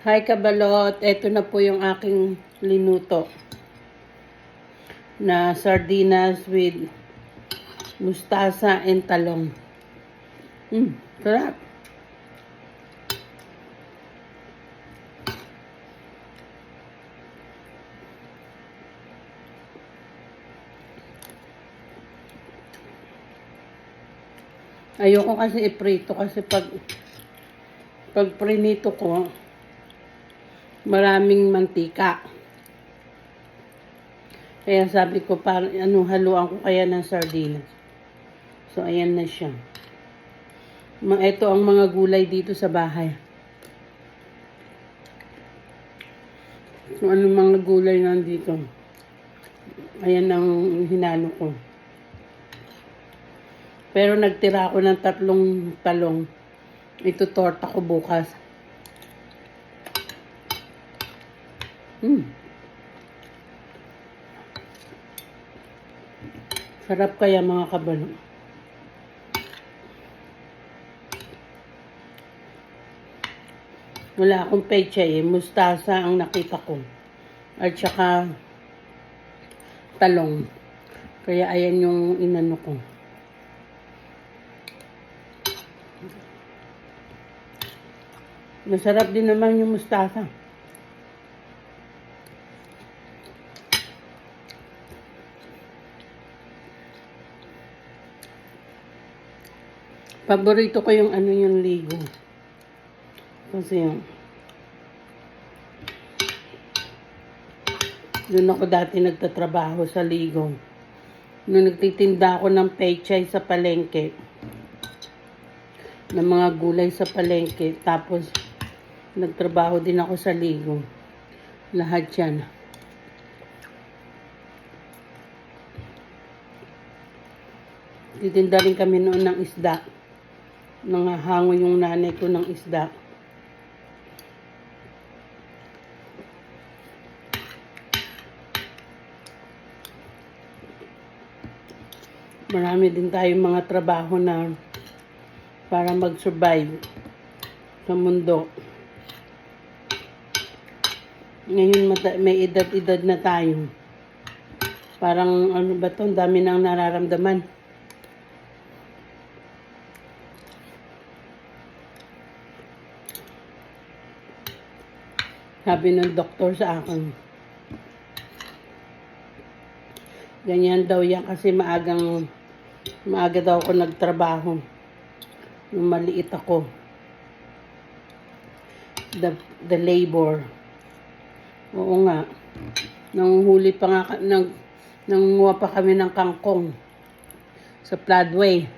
Hi kabalot, eto na po yung aking linuto na sardinas with mustasa and talong. Sarap. Ayoko kasi iprito kasi pag prinito ko, maraming mantika. Kaya sabi ko, haluan ko kaya ng sardinas. So, ayan na siya. Ito ang mga gulay dito sa bahay. So, anong mga gulay nandito? Ayan ang hinalo ko. Pero nagtira ako ng 3 talong. Ito torta ko bukas. Sarap kaya mga kabalo. Wala akong pechay mustasa ang nakita ko. At saka talong. Kaya ayan yung inano ko. Masarap din naman yung mustasa. Paborito ko yung yung ligo. Kasi doon ako dati nagtatrabaho sa ligo. Nung nagtitinda ako ng pechay sa palengke. Ng mga gulay sa palengke. Tapos nagtrabaho din ako sa ligo. Lahat yan. Titinda rin kami noon ng isda. Nangahango yung nanay ko ng isda. Marami din tayong mga trabaho na para mag-survive sa mundo. Ngayon may edad-edad na tayo. Parang ano ba to? Ang dami nang nararamdaman. Sabi ng doktor sa akin, ganyan daw yan kasi maaga daw ako nagtrabaho. Nung maliit ako. The labor. Oo nga. Nanguhuli pa nga, nangunguha pa kami ng kangkong sa floodway.